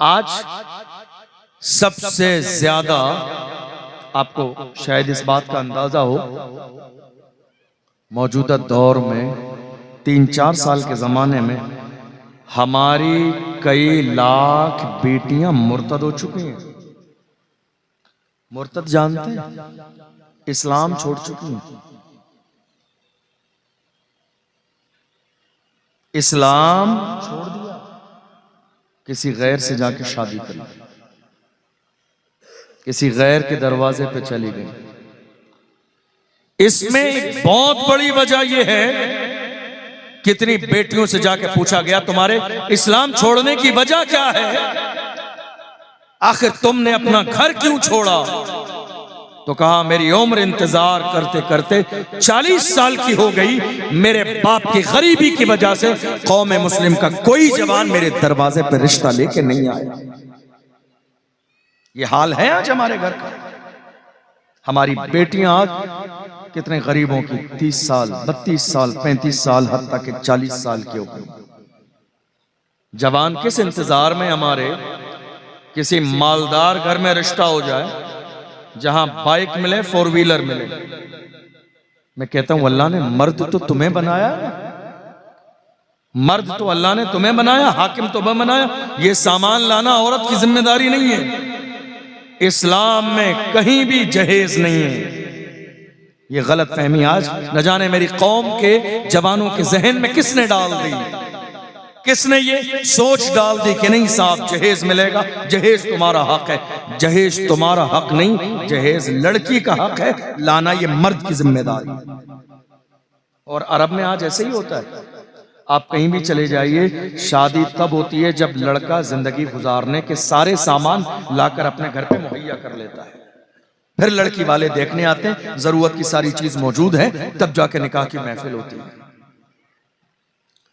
आज सबसे ज्यादा आपको शायद इस बात का अंदाजा हो, मौजूदा दौर में 3-4 साल के जमाने में हमारी कई लाख बेटियां मुर्तद हो चुकी हैं। मुर्तद जानते हैं? इस्लाम छोड़ चुकी हैं। इस्लाम छोड़ दिया, किसी गैर से जाके शादी कर ली, किसी गैर के दरवाजे पे चली गई। इसमें एक बहुत बड़ी वजह यह है, कितनी बेटियों से जाके पूछा गया तुम्हारे इस्लाम छोड़ने की वजह क्या है, आखिर तुमने अपना घर क्यों छोड़ा? तो कहा मेरी उम्र इंतजार करते करते 40 साल की हो गई, मेरे बाप की गरीबी की वजह से कौम मुस्लिम का कोई जवान मेरे दरवाजे पर रिश्ता लेके नहीं आया। ये हाल है आज हमारे घर का। हमारी बेटियां आज कितने गरीबों की 30 साल 32 साल 35 साल हत्ता के 40 साल की हो गई। जवान किस इंतजार में हमारे किसी मालदार घर में रिश्ता हो जाए, जहां बाइक मिले, 4 व्हीलर मिले। मैं कहता हूं अल्लाह ने मर्द तो तुम्हें बनाया, मर्द तो अल्लाह ने तुम्हें बनाया, हाकिम तो बनाया। ये सामान लाना औरत की जिम्मेदारी नहीं है। इस्लाम में कहीं भी जहेज नहीं है। ये गलत फहमी आज न जाने मेरी कौम के जवानों के जहन में किसने डाल दी, किसने ये सोच डाल दी कि नहीं साहब जहेज मिलेगा, जहेज तुम्हारा हक है। जहेज तुम्हारा हक नहीं, जहेज लड़की का हक है, लाना ये मर्द की जिम्मेदारी। और अरब में आज ऐसे ही होता है। आप कहीं भी चले जाइए, शादी तब होती है जब लड़का जिंदगी गुजारने के सारे सामान लाकर अपने घर पे मुहैया कर लेता है। फिर लड़की वाले देखने आते हैं, जरूरत की सारी चीज मौजूद है, तब जाके निकाह की महफिल होती है।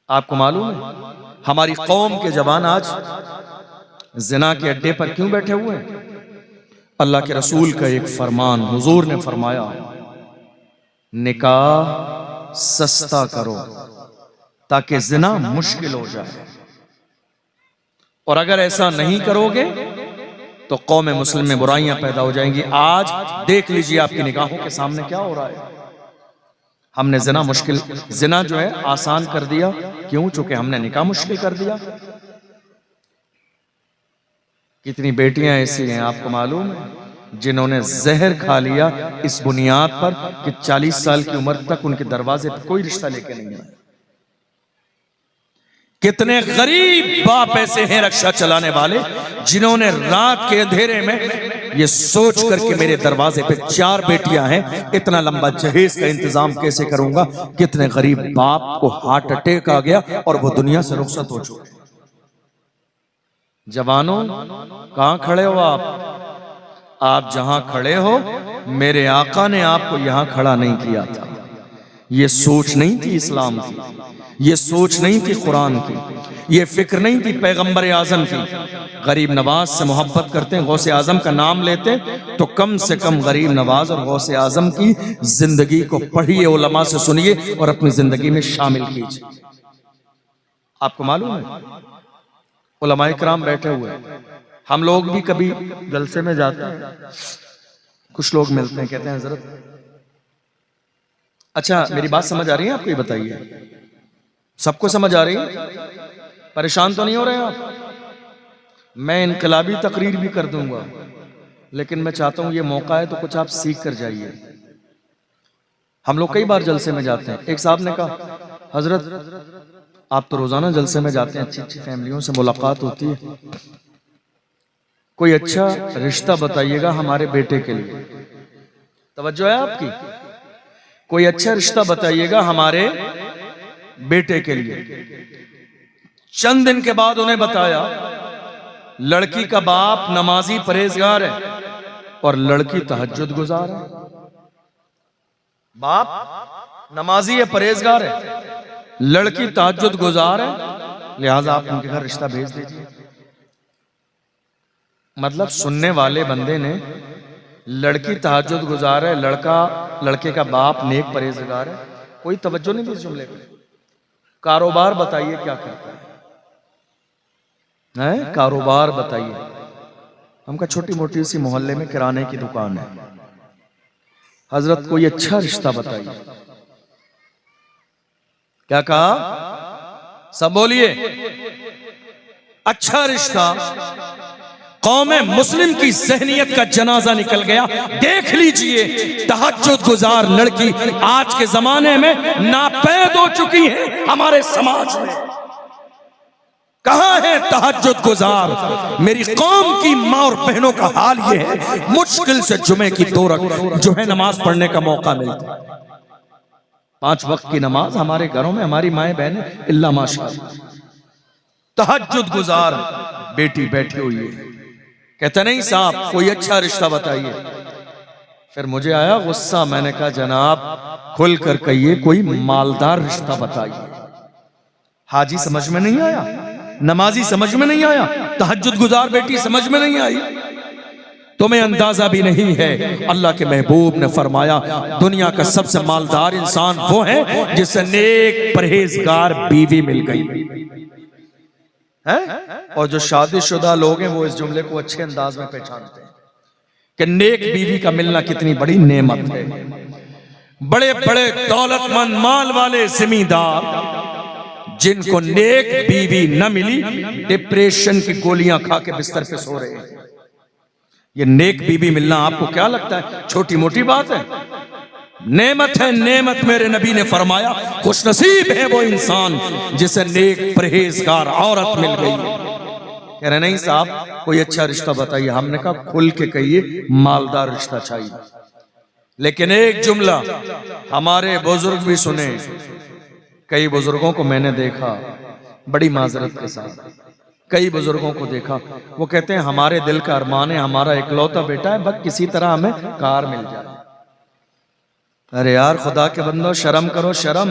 आपको मालूम है हमारी कौम के जवान आज जिना के अड्डे पर क्यों बैठे हुए हैं? अल्लाह के रसूल का एक फरमान, हुजूर ने फरमाया निकाह सस्ता करो ताकि जिना मुश्किल हो जाए, और अगर ऐसा नहीं करोगे तो कौम मुस्लिम में बुराइयां पैदा हो जाएंगी। आज देख लीजिए आपकी निगाहों के सामने क्या हो रहा है। हमने जिना मुश्किल, जिना जो है आसान कर दिया। क्यों? चूंकि हमने निकाह मुश्किल कर दिया। कितनी बेटियां ऐसी हैं आपको मालूम है जिन्होंने जहर खा लिया इस बुनियाद पर कि 40 साल की उम्र तक उनके दरवाजे पर कोई रिश्ता लेके नहीं आया। कितने गरीब बाप ऐसे हैं रक्षा चलाने वाले जिन्होंने रात के अंधेरे में ये सोच करके मेरे दरवाजे पे 4 बेटियां हैं, इतना लंबा जहेज का इंतजाम कैसे करूंगा। कितने गरीब बाप को हार्ट अटैक आ गया और वो दुनिया से रुखसत हो चुके। जवानों कहां खड़े हो आप जहां खड़े हो मेरे आका ने आपको यहां खड़ा नहीं किया था। ये सोच नहीं थी इस्लाम की, ये सोच नहीं थी कुरान की, ये फिक्र नहीं थी पैगंबर आजम की। गरीब नवाज से मोहब्बत करते हैं, गौसे आजम का नाम लेते तो कम से कम गरीब नवाज और गौसे आजम की जिंदगी को पढ़िए, उलमा से सुनिए और अपनी जिंदगी में शामिल कीजिए। आपको मालूम है उलमाए किराम बैठे हुए, हम लोग भी कभी जलसे में जाते हैं, कुछ लोग मिलते हैं, कहते हैं हजरत अच्छा मेरी बात समझ आ रही है आपको? ये बताइए, सबको समझ आ रही है? परेशान तो नहीं हो रहे आप? मैं इनकलाबी तकरीर भी कर दूंगा, लेकिन मैं चाहता हूं ये मौका है तो कुछ आप सीख कर जाइए। हम लोग कई बार जलसे में जाते हैं। एक साहब ने कहा हजरत आप तो रोजाना जलसे में जाते हैं, अच्छी अच्छी फैमिलियों से मुलाकात होती है, कोई अच्छा रिश्ता बताइएगा हमारे बेटे के लिए। तवज्जो है आपकी? कोई अच्छा रिश्ता बताइएगा हमारे बेटे के लिए। चंद दिन के बाद उन्हें बताया लड़की का बाप नमाजी परहेजगार है और लड़की तहज्जुद गुजार है। बाप नमाजी है, परहेजगार है, लड़की तहज्जुद गुजार है, लिहाजा आप उनके घर रिश्ता भेज दीजिए। मतलब सुनने वाले बंदे ने लड़की तहज्जुद गुजार है, लड़के का बाप नेक परहेजगार है, कोई तवज्जो नहीं दी इस जुमले पे। कारोबार बताइए क्या करता है। है कारोबार बताइए। हम कहा छोटी मोटी सी मोहल्ले में किराने की दुकान है। हजरत कोई अच्छा रिश्ता बताइए। क्या कहा? सब बोलिए। अच्छा रिश्ता। कौम मुस्लिम की ज़हनियत का जनाजा निकल गया। देख लीजिए तहज्जुद गुजार लड़की आज के जमाने में नापैद हो चुकी है हमारे समाज में। कहां है तहज्जुद गुजार? मेरी कौम की माँ और बहनों का हाल यह है, मुश्किल से जुमे की 2 रकात जो है नमाज पढ़ने का मौका मिलता है। 5 वक्त की नमाज हमारे घरों में हमारी माएं बहनें इल्ला माशाअल्लाह तहज्जुद गुजार बेटी बैठी हुई है। कहते नहीं साहब कोई अच्छा रिश्ता बताइए। फिर मुझे आया गुस्सा। मैंने कहा जनाब खुल कर कहिए कोई मालदार रिश्ता बताइए। हाजी समझ में नहीं आया, नमाजी समझ में नहीं आया, तहज्जुद गुजार बेटी समझ में नहीं आई। तुम्हें अंदाजा भी नहीं है अल्लाह के महबूब ने फरमाया दुनिया का सबसे मालदार इंसान वो है जिसे नेक परहेजगार बीवी मिल गई है। और जो शादीशुदा लोग हैं वो इस जुमले को अच्छे अंदाज में पहचानते हैं कि नेक बीवी का मिलना कितनी बड़ी नेमत है। बड़े बड़े दौलतमंद माल वाले जिमींदार जिनको नेक बीवी न मिली डिप्रेशन की गोलियां खा के बिस्तर पे सो रहे हैं। ये नेक बीवी मिलना आपको क्या लगता है छोटी मोटी बात है? नेमत है नेमत। मेरे नबी ने फरमाया खुशनसीब है वो इंसान जिसे नेक परहेजगार औरत मिल गई। कह रहे नहीं साहब कोई अच्छा रिश्ता बताइए। हमने कहा खुल के कहिए मालदार रिश्ता चाहिए। लेकिन एक जुमला हमारे बुजुर्ग भी सुने। कई बुजुर्गों को मैंने देखा बड़ी माजरत के साथ, कई बुजुर्गों को देखा वो कहते हैं हमारे दिल का अरमान है, हमारा इकलौता बेटा है, बस किसी तरह हमें कार मिल जाए। अरे यार खुदा के बंदो शर्म करो शर्म।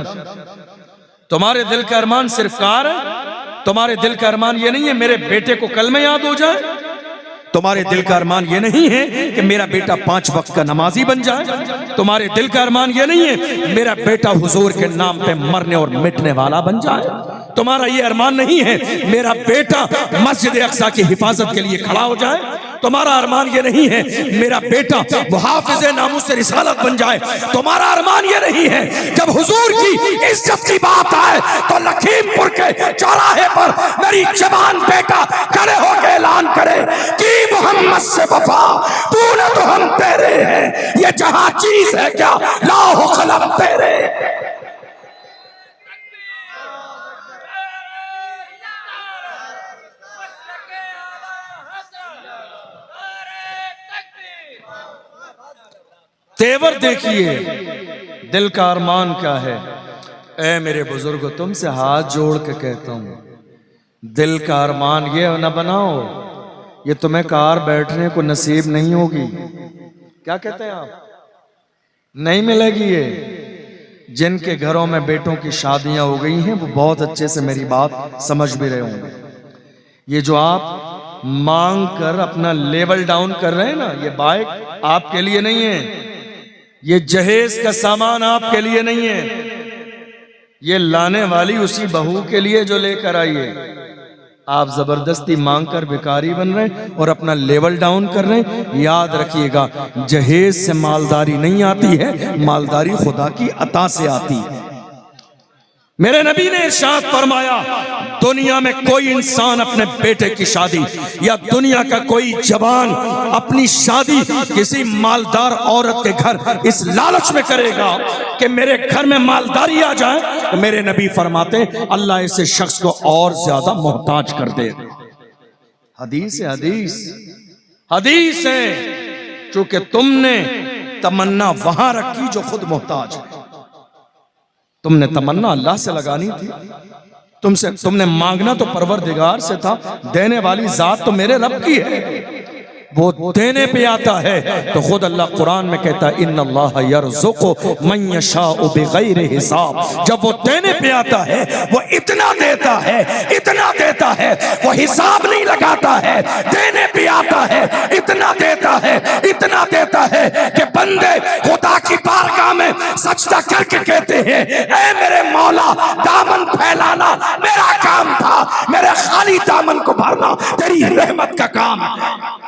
तुम्हारे दिल का अरमान सिर्फ कार है? तुम्हारे दिल का अरमान ये नहीं है मेरे बेटे को कलमे याद हो जाए? तुम्हारे दिल का अरमान ये नहीं है कि मेरा बेटा 5 वक्त का नमाजी बन जाए? तुम्हारे दिल का अरमान ये नहीं है मेरा बेटा हुजूर के नाम पे मरने और मिटने वाला बन जाए? तुम्हारा ये अरमान नहीं है मेरा बेटा मस्जिद अक्सा की हिफाजत के लिए खड़ा हो जाए? तुम्हारा अरमान ये नहीं है मेरा बेटा मुहाफिज नामूस रिसालत बन जाए? तुम्हारा अरमान ये नहीं है जब हुजूर की इज्जत की बात आए तो लखीमपुर के चौराहे पर मेरी जवान बेटा खड़े होकर ऐलान करे कि मोहम्मद से वफा तूने तो हम तेरे हैं, ये जहां चीज है क्या लाहो कलम तेरे। तेवर देखिए दिल का अरमान क्या है। ऐ मेरे बुजुर्गो तुमसे हाथ जोड़ के कहता हूं दिल का अरमान ये न बनाओ ये तुम्हें कार बैठने को नसीब नहीं होगी। क्या कहते हैं आप? नहीं मिलेगी। ये जिनके घरों में बेटों की शादियां हो गई हैं वो बहुत अच्छे से मेरी बात समझ भी रहे होंगे। ये जो आप मांग कर अपना लेवल डाउन कर रहे हैं ना, ये बाइक आपके लिए नहीं है, ये जहेज का सामान आपके लिए नहीं है, ये लाने वाली उसी बहू के लिए जो लेकर आई है। आप जबरदस्ती मांग कर भिखारी बन रहे हैं और अपना लेवल डाउन कर रहे हैं। याद रखिएगा जहेज से मालदारी नहीं आती है, मालदारी खुदा की अता से आती है। मेरे नबी ने इरशाद फरमाया दुनिया में कोई इंसान अपने बेटे की शादी या दुनिया का कोई जवान अपनी शादी किसी मालदार औरत के घर इस लालच में करेगा कि मेरे घर में मालदारी आ जाए, तो मेरे नबी फरमाते अल्लाह ऐसे शख्स को और ज्यादा मोहताज कर दे। हदीस है, हदीस है। चूंकि तुमने तमन्ना वहां रखी जो खुद मोहताज है। तुमने तमन्ना अल्लाह से लगानी थी। तुमने मांगना तो परवरदिगार से था। देने वाली जात तो मेरे रब की है, वो देने पे आता है। तो खुद अल्लाह कुरान में कहता है इन्नल्लाह यर्ज़ुक़ु मन यशाअ बिग़ैरि हिसाब। जब वो देने पे आता है वो इतना देता है, इतना देता है, वो हिसाब नहीं लगाता है। देने पे आता है इतना देता है, इतना देता है कि बंदे खुदा की बारगाह में सजदा करके कहते हैं, ऐ मेरे मौला, दामन फैलाना मेरा काम था, मेरे खाली दामन को भरना तेरी रहमत का काम है।